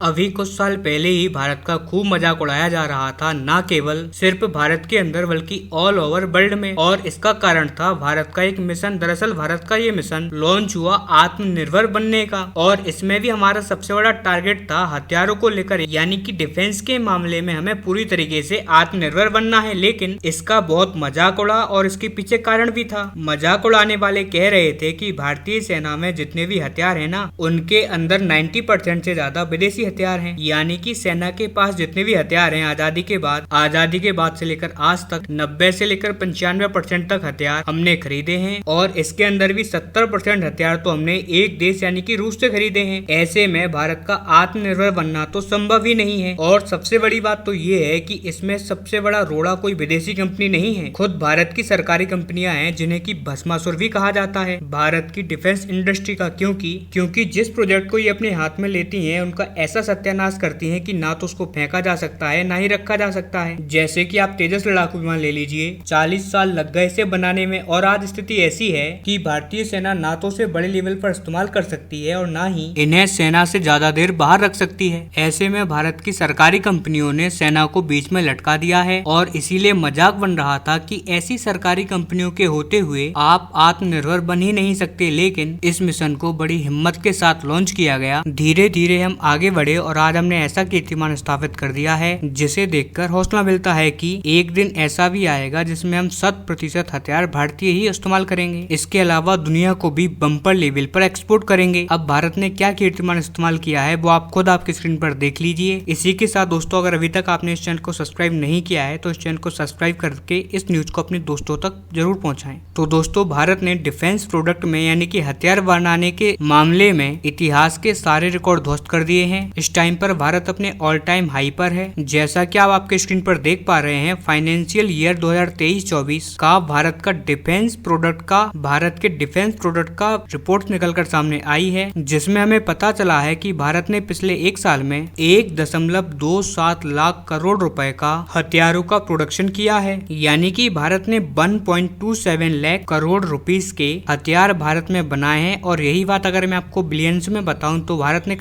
अभी कुछ साल पहले ही भारत का खूब मजाक उड़ाया जा रहा था, न केवल सिर्फ भारत के अंदर बल्कि ऑल ओवर वर्ल्ड में। और इसका कारण था भारत का एक मिशन। दरअसल भारत का ये मिशन लॉन्च हुआ आत्मनिर्भर बनने का, और इसमें भी हमारा सबसे बड़ा टारगेट था हथियारों को लेकर, यानी कि डिफेंस के मामले में हमें पूरी तरीके से आत्मनिर्भर बनना है। लेकिन इसका बहुत मजाक उड़ा और इसके पीछे कारण भी था। मजाक उड़ाने वाले कह रहे थे कि भारतीय सेना में जितने भी हथियार है ना, उनके अंदर 90% से ज्यादा विदेशी हथियार हैं। यानी कि सेना के पास जितने भी हथियार हैं आजादी के बाद से लेकर आज तक 90 से लेकर 95% तक हथियार हमने खरीदे हैं, और इसके अंदर भी 70% हथियार तो हमने एक देश यानी कि रूस से खरीदे हैं। ऐसे में भारत का आत्मनिर्भर बनना तो संभव ही नहीं है। और सबसे बड़ी बात तो ये है कि इसमें सबसे बड़ा रोड़ा कोई विदेशी कंपनी नहीं है, खुद भारत की सरकारी कंपनियां हैं, जिन्हें की भस्मासुर भी कहा जाता है भारत की डिफेंस इंडस्ट्री का। क्योंकि जिस प्रोजेक्ट को ये अपने हाथ में लेती हैं उनका ऐसा सत्यानाश करती हैं कि ना तो उसको फेंका जा सकता है ना ही रखा जा सकता है। जैसे कि आप तेजस लड़ाकू विमान ले लीजिए, 40 साल लग गए इसे बनाने में, और आज स्थिति ऐसी है कि भारतीय सेना ना तो उसे बड़े लेवल पर इस्तेमाल कर सकती है और ना ही इन्हें सेना से ज्यादा देर बाहर रख सकती है। ऐसे में भारत की सरकारी कंपनियों ने सेना को बीच में लटका दिया है, और इसीलिए मजाक बन रहा था कि ऐसी सरकारी कंपनियों के होते हुए आप आत्मनिर्भर बन ही नहीं सकते। लेकिन इस मिशन को बड़ी हिम्मत के साथ लॉन्च किया गया। धीरे धीरे हम आगे बढ़े और आज हमने ऐसा कीर्तिमान स्थापित कर दिया है जिसे देखकर हौसला मिलता है कि एक दिन ऐसा भी आएगा जिसमें हम 100% हथियार भारतीय ही इस्तेमाल करेंगे। इसके अलावा दुनिया को भी बम्पर लेवल पर एक्सपोर्ट करेंगे। अब भारत ने क्या कीर्तिमान इस्तेमाल किया है वो आप खुद आपकी स्क्रीन पर देख लीजिए। इसी के साथ दोस्तों, अगर अभी तक आपने इस चैनल को सब्सक्राइब नहीं किया है तो इस चैनल को सब्सक्राइब करके इस न्यूज को अपने दोस्तों तक जरूर पहुंचाएं। तो दोस्तों, भारत ने डिफेंस प्रोडक्ट में यानी कि हथियार बनाने के मामले में इतिहास के सारे रिकॉर्ड ध्वस्त कर दिए हैं। इस टाइम पर भारत अपने ऑल टाइम हाई पर है। जैसा कि आप आपके स्क्रीन पर देख पा रहे हैं, फाइनेंशियल ईयर 2023-24 का भारत के डिफेंस प्रोडक्ट का रिपोर्ट निकलकर सामने आई है, जिसमें हमें पता चला है कि भारत ने पिछले एक साल में 1.27 लाख करोड़ रुपए का हथियारों का प्रोडक्शन किया है। यानी कि भारत ने 1.27 लाख करोड़ रुपीस के हथियार भारत में बनाए हैं। और यही बात अगर मैं आपको बिलियंस में बताऊं तो भारत ने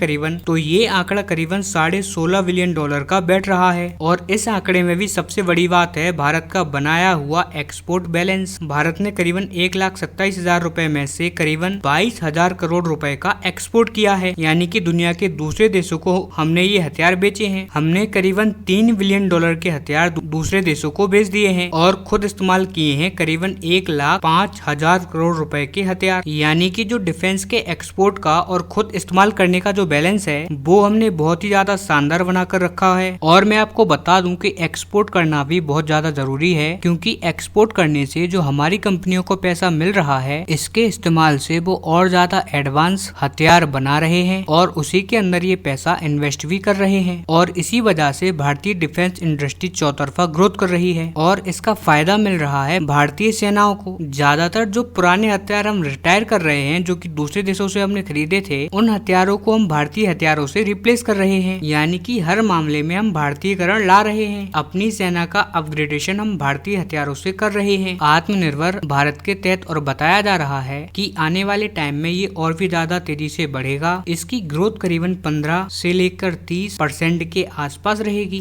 ये आंकड़ा करीबन $16.5 बिलियन का बैठ रहा है। और इस आंकड़े में भी सबसे बड़ी बात है भारत का बनाया हुआ एक्सपोर्ट बैलेंस। भारत ने करीबन 1,27,000 रुपए में से करीबन 22,000 करोड़ रुपए का एक्सपोर्ट किया है। यानी कि दुनिया के दूसरे देशों को हमने ये हथियार बेचे हैं। हमने करीबन $3 बिलियन के हथियार दूसरे देशों को बेच दिए हैं और खुद इस्तेमाल किए हैं करीबन 1,05,000 करोड़ रुपए के हथियार। यानी कि जो डिफेंस के एक्सपोर्ट का और खुद इस्तेमाल करने का जो बैलेंस है वो हमने बहुत ही ज्यादा शानदार बनाकर रखा है। और मैं आपको बता दूं कि एक्सपोर्ट करना भी बहुत ज्यादा जरूरी है, क्योंकि एक्सपोर्ट करने से जो हमारी कंपनियों को पैसा मिल रहा है, इसके इस्तेमाल से वो और ज्यादा एडवांस हथियार बना रहे हैं और उसी के अंदर ये पैसा इन्वेस्ट भी कर रहे हैं। और इसी वजह से भारतीय डिफेंस इंडस्ट्री चौतरफा ग्रोथ कर रही है और इसका फायदा मिल रहा है भारतीय सेनाओं को। ज्यादातर जो पुराने हथियार हम रिटायर कर रहे हैं, जो कि दूसरे देशों से हमने खरीदे थे, उन हथियारों को हम भारतीय हथियारों से रिप्लेस कर रहे हैं। यानी कि हर मामले में हम भारतीयकरण ला रहे हैं। अपनी सेना का अपग्रेडेशन हम भारतीय हथियारों से कर रहे हैं। आत्मनिर्भर भारत के तहत और बताया जा रहा है कि आने वाले टाइम में ये और भी ज्यादा तेजी से बढ़ेगा। इसकी ग्रोथ करीबन 15 से लेकर 30% के आसपास रहेगी।